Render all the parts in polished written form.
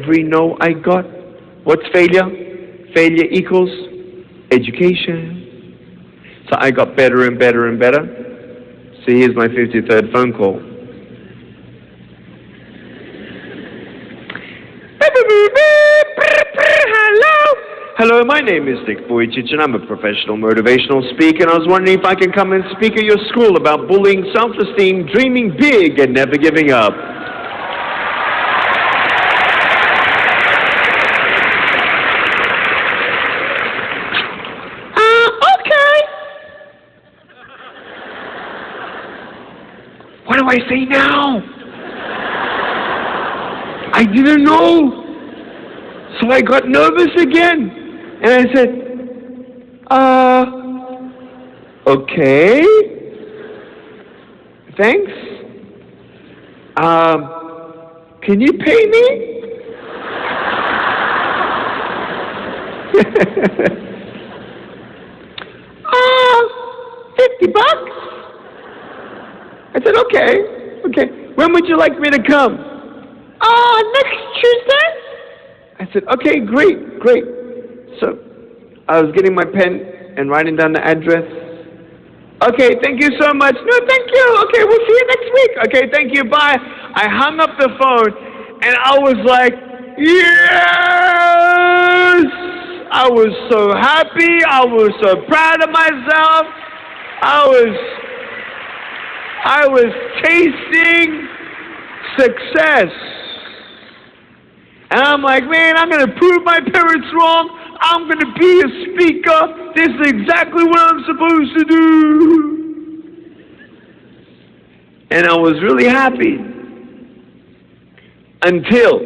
every no I got. What's failure? Failure equals education. So I got better and better and better. So here's my 53rd phone call. Hello, my name is Dick Vujicic, and I'm a professional motivational speaker, and I was wondering if I can come and speak at your school about bullying, self-esteem, dreaming big, and never giving up. Okay. What do I say now? I didn't know. So I got nervous again. And I said, okay. Thanks. Can you pay me? $50. I said, okay. When would you like me to come? Next Tuesday. I said, okay, great. So I was getting my pen and writing down the address. Okay, thank you so much. No, thank you. Okay, we'll see you next week. Okay, thank you. Bye. I hung up the phone and I was like, yes! I was so happy. I was so proud of myself. I was tasting success. And I'm like, man, I'm going to prove my parents wrong. I'm going to be a speaker. This is exactly what I'm supposed to do. And I was really happy. Until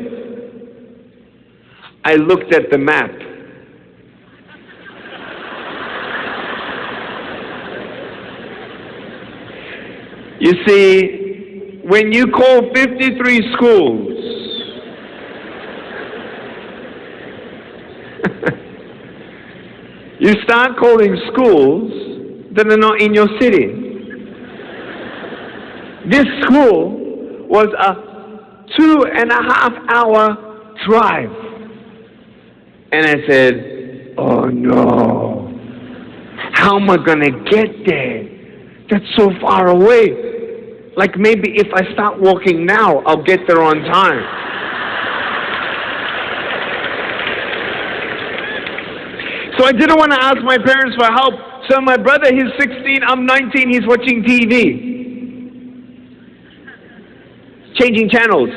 I looked at the map. You see, when you call 53 schools, you start calling schools that are not in your city. This school was a 2.5-hour drive. And I said, oh no, how am I going to get there? That's so far away. Like maybe if I start walking now, I'll get there on time. So I didn't want to ask my parents for help. So my brother, he's 16, I'm 19, he's watching TV. Changing channels.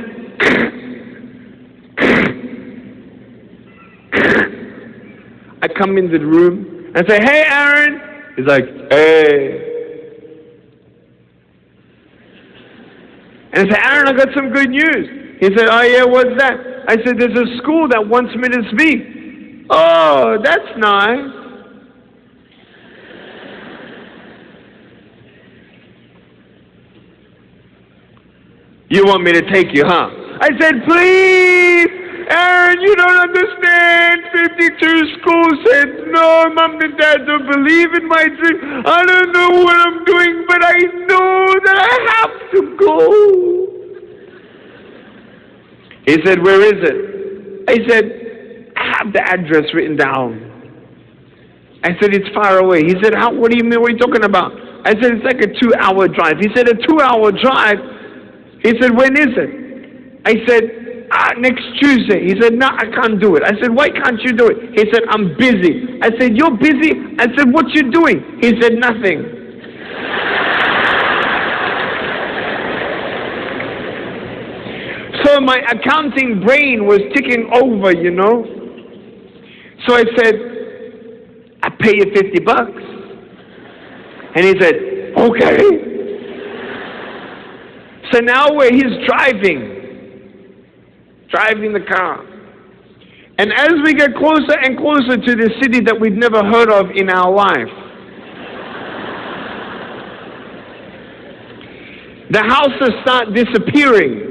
I come into the room and say, hey Aaron. He's like, hey. And I said, Aaron, I got some good news. He said, oh yeah, what's that? I said, there's a school that wants me to speak. Oh, that's nice. You want me to take you, huh? I said, please, Aaron, you don't understand. 52 schools said, no, Mom and Dad don't believe in my dream. I don't know what I'm doing, but I know that I have to go. He said, where is it? I said, I have the address written down. I said, it's far away. He said, what do you mean? What are you talking about? I said, it's like a 2-hour drive. He said, a 2-hour drive? He said, when is it? I said, next Tuesday. He said, no, I can't do it. I said, why can't you do it? He said, I'm busy. I said, you're busy? I said, what you doing? He said, nothing. So my accounting brain was ticking over, you know. So I said, I pay you $50. And he said, okay. So now he's driving the car. And as we get closer and closer to the city that we've never heard of in our life, the houses start disappearing.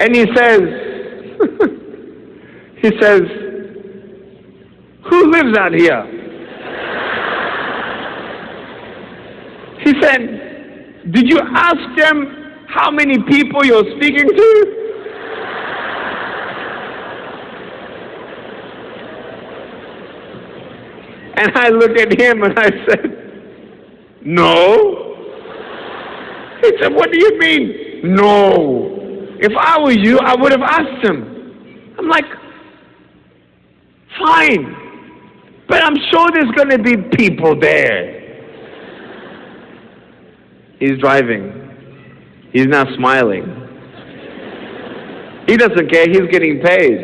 And he says, who lives out here? He said, Did you ask them how many people you're speaking to? And I looked at him and I said, no. He said, what do you mean, no? If I were you, I would have asked him. I'm like, fine. But I'm sure there's going to be people there. He's driving. He's not smiling. He doesn't care. He's getting paid.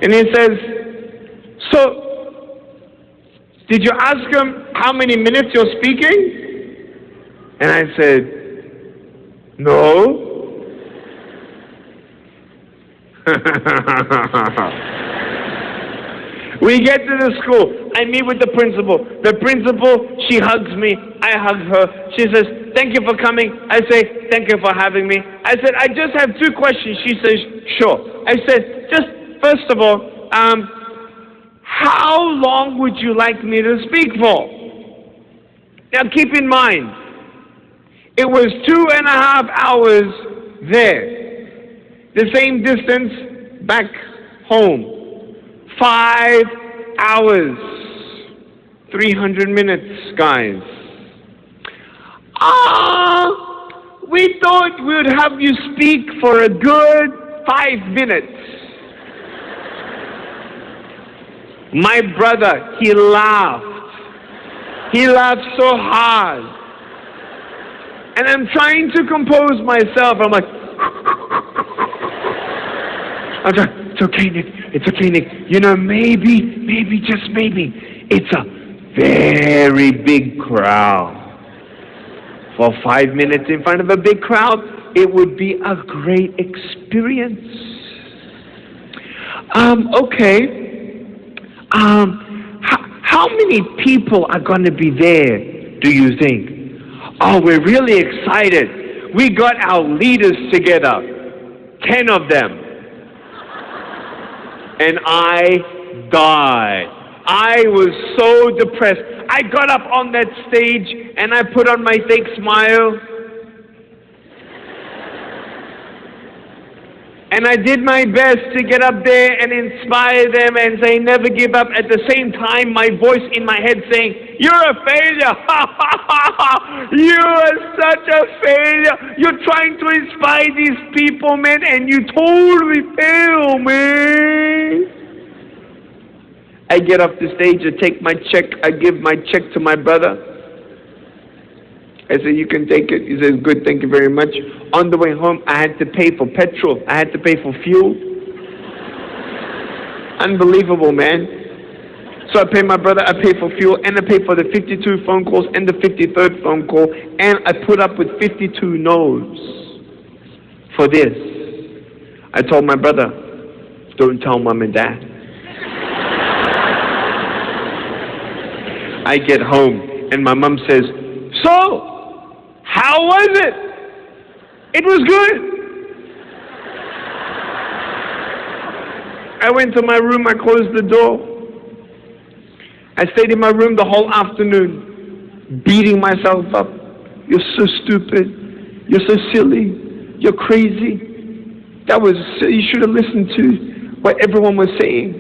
And he says, so, did you ask him how many minutes you're speaking? And I said, no. We get to the school. I meet with the principal. The principal, she hugs me. I hug her. She says, thank you for coming. I say, thank you for having me. I said, I just have 2 questions. She says, sure. I said, just first of all, how long would you like me to speak for? Now keep in mind, it was 2.5 hours there. The same distance back home. 5 hours. 300 minutes, guys. We thought we would have you speak for a good 5 minutes. My brother, he laughed. He laughed so hard. And I'm trying to compose myself. I'm like, it's okay, Nick. It's okay, Nick. You know, maybe, just maybe, it's a very big crowd. For 5 minutes in front of a big crowd, it would be a great experience. Okay. How many people are going to be there, do you think? Oh, we're really excited. We got our leaders together. 10 of them. And I died. I was so depressed. I got up on that stage and I put on my fake smile. And I did my best to get up there and inspire them and say, never give up. At the same time, my voice in my head saying, you're a failure. You are such a failure. You're trying to inspire these people, man, and you totally fail, man. I get off the stage, I take my check, I give my check to my brother. I said, you can take it. He says, good, thank you very much. On the way home, I had to pay for petrol. I had to pay for fuel. Unbelievable, man. So I pay my brother, I pay for fuel, and I pay for the 52 phone calls and the 53rd phone call, and I put up with 52 no's for this. I told my brother, don't tell mom and dad. I get home, and my mom says, so, how was it? It was good. I went to my room, I closed the door. I stayed in my room the whole afternoon, beating myself up. You're so stupid. You're so silly. You're crazy. You should have listened to what everyone was saying.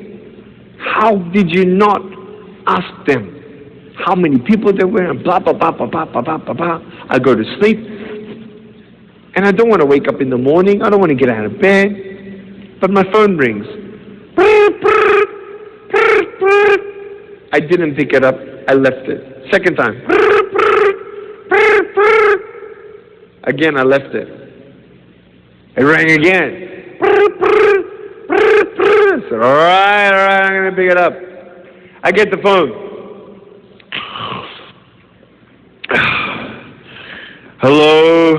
How did you not ask them how many people there were, and blah, blah, blah, blah, blah, blah, blah, blah, blah. I go to sleep, and I don't want to wake up in the morning. I don't want to get out of bed, but my phone rings. I didn't pick it up. I left it. Second time. Again, I left it. It rang again. I said, all right, I'm going to pick it up. I get the phone. Hello?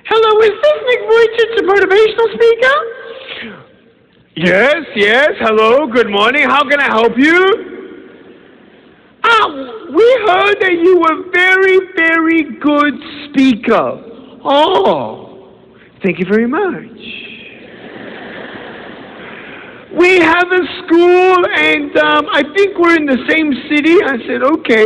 Hello, is this Nick Vujicic, a motivational speaker? Yes, hello, good morning, how can I help you? We heard that you were a very, very good speaker. Oh, thank you very much. We have a school, and I think we're in the same city. I said, okay,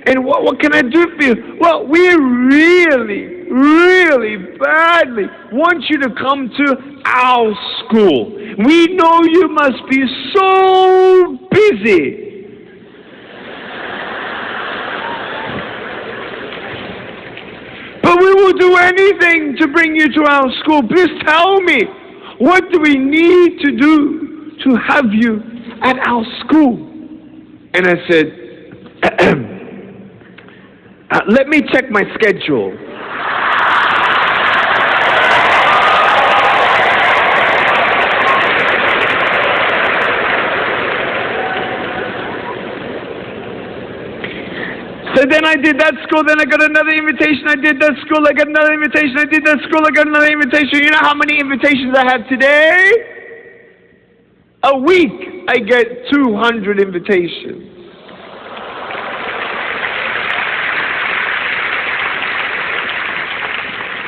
And what can I do for you? Well, we really, really badly want you to come to our school. We know you must be so busy. But we will do anything to bring you to our school. Please tell me, what do we need to do to have you at our school? And I said, let me check my schedule. So then I did that school, then I got another invitation, I did that school, I got another invitation, I did that school, I got another invitation. You know how many invitations I have today? A week I get 200 invitations.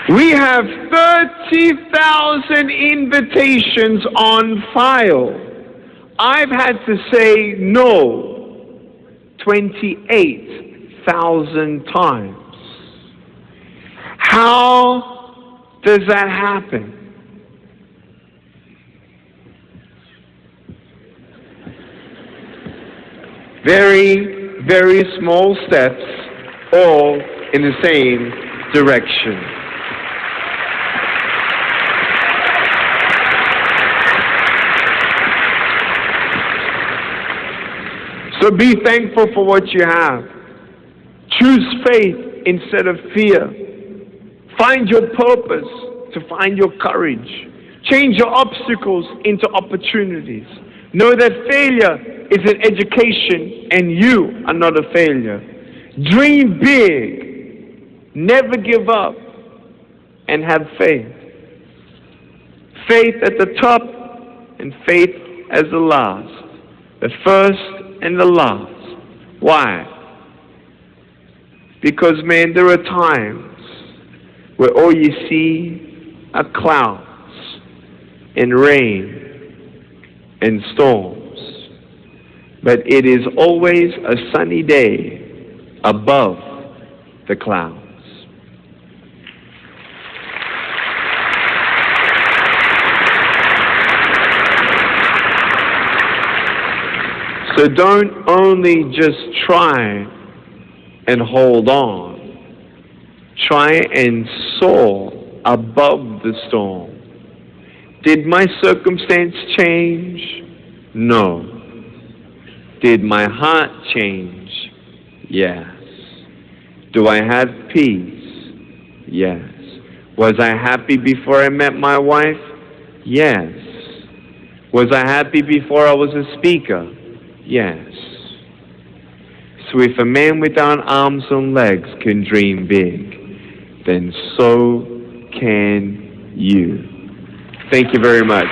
We have 30,000 invitations on file. I've had to say no 28,000 times. How does that happen? Very, very small steps, all in the same direction. So be thankful for what you have. Choose faith instead of fear. Find your purpose to find your courage. Change your obstacles into opportunities. Know that failure is an education and you are not a failure. Dream big. Never give up. And have faith. Faith at the top and faith as the last. The first and the last. Why? Because, man, there are times where all you see are clouds and rain and storms. But it is always a sunny day above the clouds. So don't only just try and hold on. Try and soar above the storm. Did my circumstance change? No. Did my heart change? Yes. Do I have peace? Yes. Was I happy before I met my wife? Yes. Was I happy before I was a speaker? Yes. So if a man without arms and legs can dream big, then so can you. Thank you very much.